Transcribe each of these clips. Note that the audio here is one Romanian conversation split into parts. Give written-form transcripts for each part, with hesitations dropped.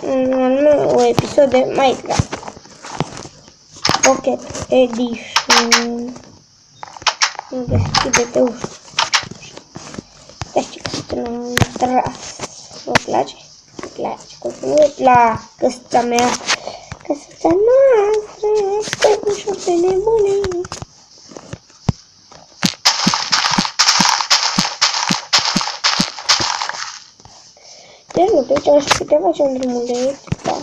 Un nou episod de Minecraft Pocket Edition. Nu deschide-te ușa. Stai că sunt tras. Vă place? Îmi place. Cum să nu-i plac căsuța mea. Căsuța noastră, stă ușor de nebunii. Deci nu, deci aș putea face un drumuleț, da.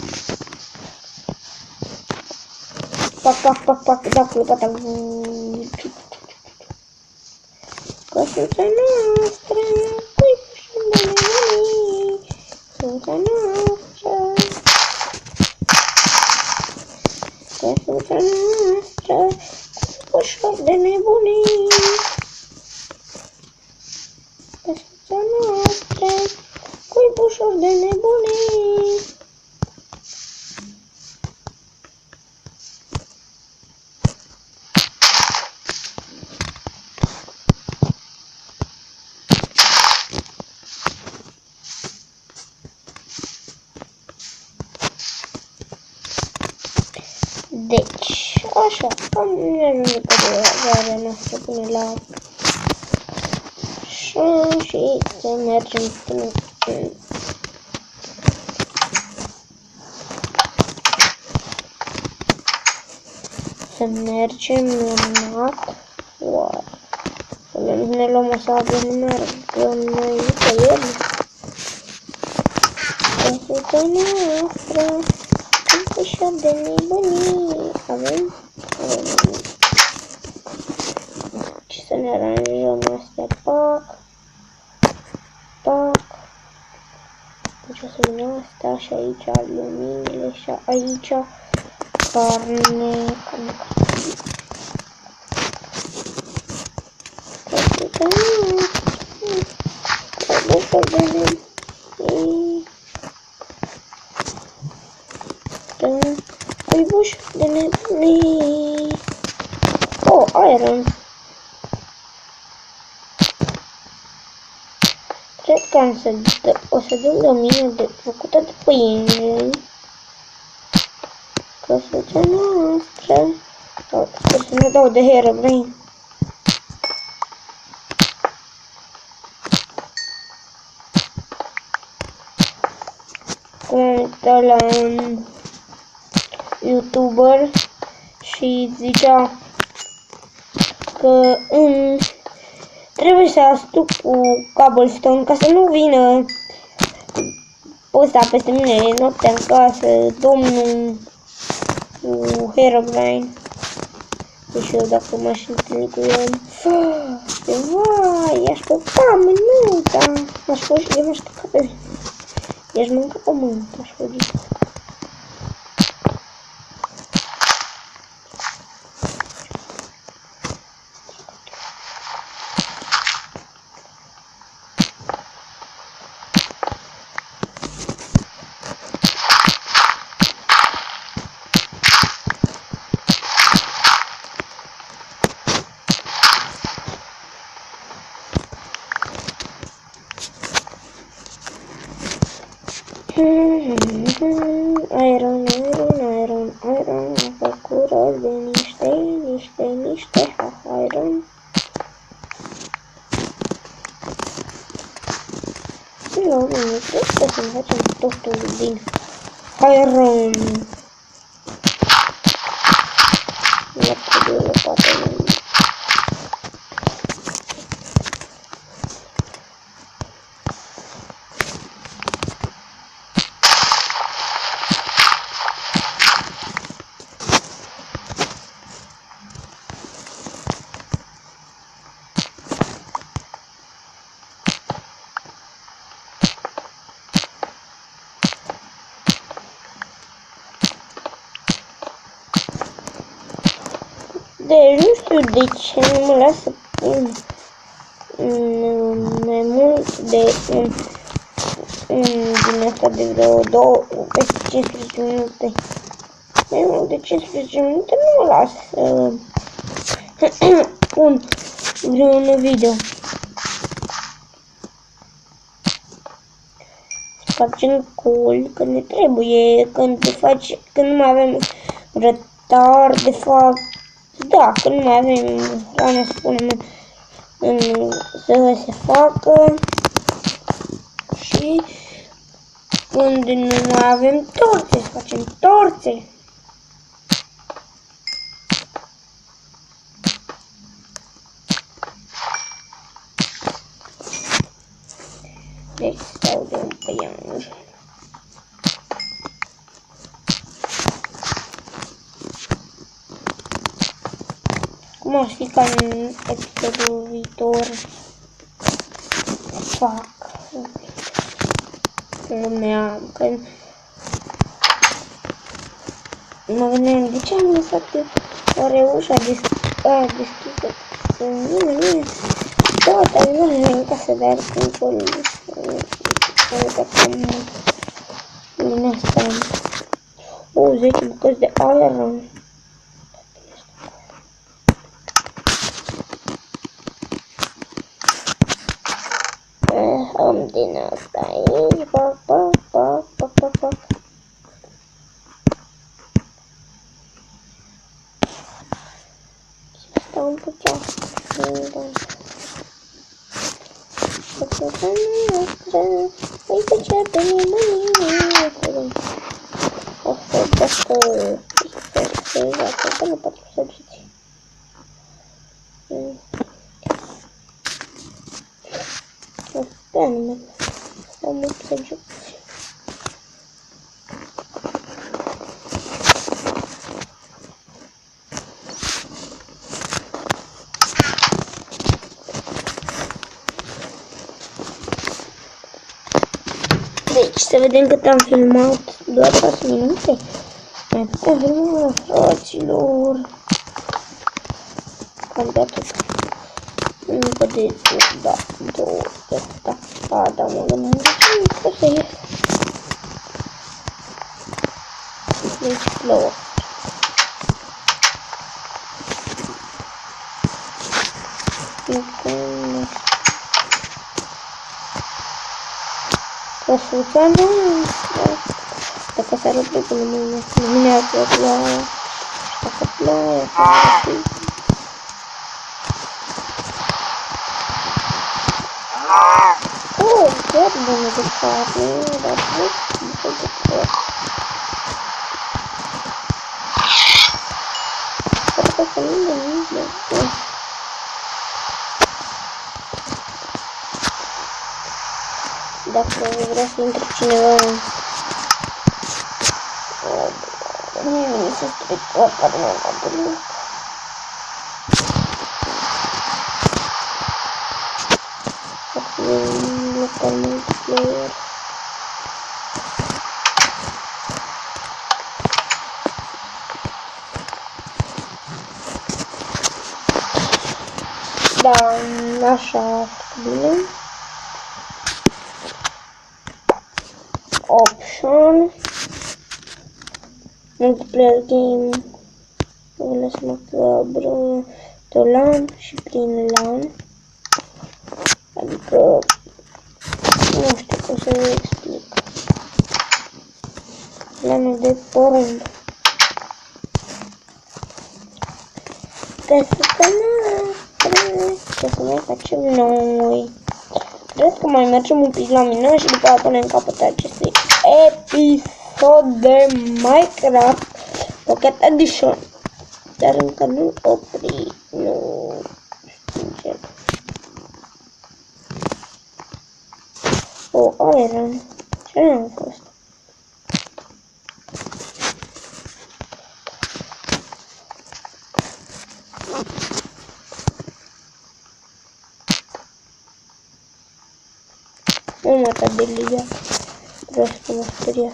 Pac, da cu lopata. Căsuța noastră, cui pușăm de nebunii. Căsuța noastră. Căsuța noastră, cui pușăm de nebunii. Căsuța noastră. Cuibușor de nebunii. Deci, așa, am ajungit pe vara noastră până la așa și să mergem până să mergem la mat. Wow. Până nu ne luăm o sabie, nu mergem noi pe el. Căsuța noastră, ușor de nebunii. Avem? Și să ne aranjăm astea. Pac. Pac. Deci o să vină astea și aici luminile și aici carne. Căsuța noastră. Cuibuș de nebunii. Oh, iron. Cred că o să dăm lumină de făcută de pâine. Căsuța noastră. Sper să nu dau de Herobrine. Cum uita la un YouTuber și zicea că trebuie să astup cu cobblestone ca să nu vină ăsta peste mine noaptea în casă, domnul cu Herobrine. Deci eu dacă m-aș întâlni cu el, vai, i-aș căca mânuța, m-aș fugi, eu m-aș căca pe mine. I-aș mânca pământ, aș fugi. Iron, am făcut rost de niște iron. La urmă, trebuie să ne facem totul din iron. Nu trebuie lopată. Deci nu știu de ce nu mă lasă pun mai mult de din asta de vreo peste 15 minute. Mai mult de 15 minute nu mă lasă pun vreun video. facem col când ne trebuie, când nu mai avem rătar, de fapt, da, când nu mai avem hrană, să punem să se facă și când nu mai avem torțe, să facem torțe. Deci stau de un pian. Cum ar fi ca în episodul viitor? Fac. Lumea, că mă gândeam de ce am lăsat oare ușa deschisă? Să nimeni, toate animalele în casă, dar când din asta 10 bucăți de aer. Am din asta aici, pac. Stau un puțin. Uite ce avem mâine. O să dacă nu pot să zici. Animal. Stau mult să joc. Deci, să vedem cât am filmat. Doar 4 minute. Mai putem filma, fraților. Cam de atât. Încă de, da, 2, da. Da, mă gândeam de ce nu să ies. Deci, plouă. Căsuța nu, dacă s-ar rupe cu luminează ploaia, dacă ploaia s-ar rupe. Chiar bună de carne, dar nu de tot. Cred că nu de nici. Dacă vrea să intre cineva mie se strică carnea la bănuc. Local multiplayer. Da, așa, bine. Option. Multiplayer game. Lăsăm macabru de LAN și prin LAN. Adică nu știu cum să vă explic. LAN de porumb. Ce să mai facem noi? Cred că mai mergem un pic la mină și după aceea punem capăt acestui episod de Minecraft Pocket Edition. Dar încă nu opri, nu știu. O, iron. Ce nu a fost? Nu m-a dat de liga. Vreau să mă speriat.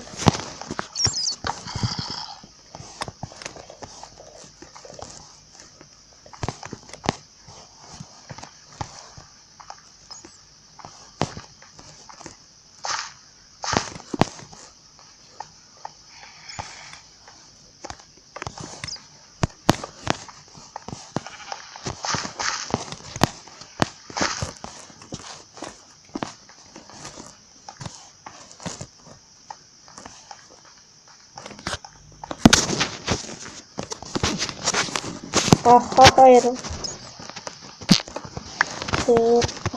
Aha, era.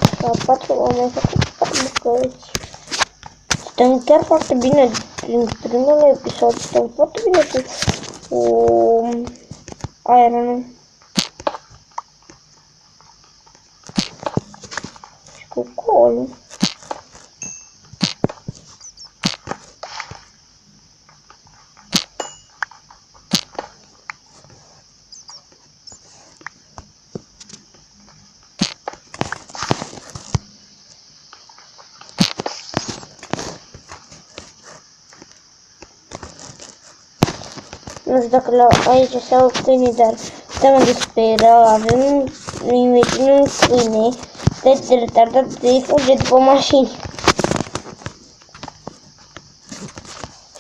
Așa, 4 oameni făcut 4 bucăți. Stăm chiar foarte bine din primul episod, stăm foarte bine cu Iron și cu coal. Nu știu dacă aici se au câini, dar stăm disperă, avem un câine, de retardat de fuge după mașini.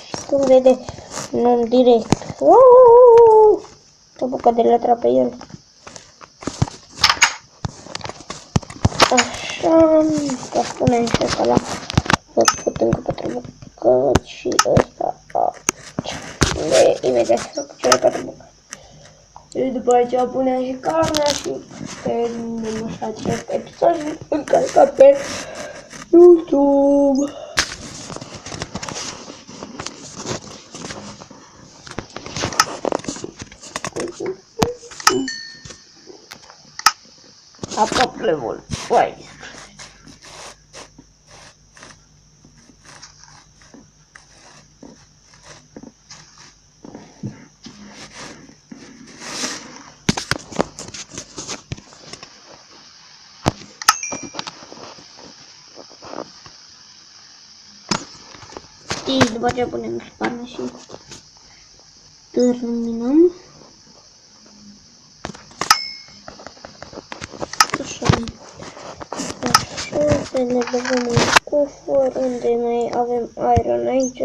Și cum vede, nu direct. O bucă de lătra pe el. Așa, să punem și ăsta la făcut încă 4 bucăți și ăsta imediat să fac cele 4 bucăți. Și după aceea punem și carnea și terminăm așa acest episod și încărca pe YouTube. Aproape level 5. Și după aceea punem și carne și terminăm. Așa. Așa, să ne băgăm în cufăr unde mai avem iron aici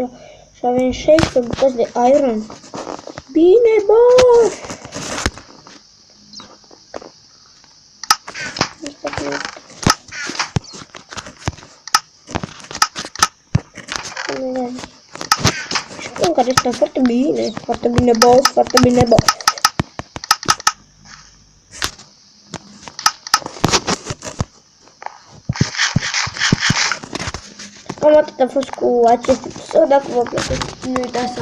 și avem 16 bucăți de iron. Bine, bă! Și cu care stăm foarte bine, boss, foarte bine, boss. Cam atât a fost cu acest episod. Dacă v-a plăcut, nu uitați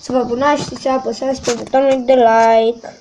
să vă abonați și să apăsați pe butonul de like.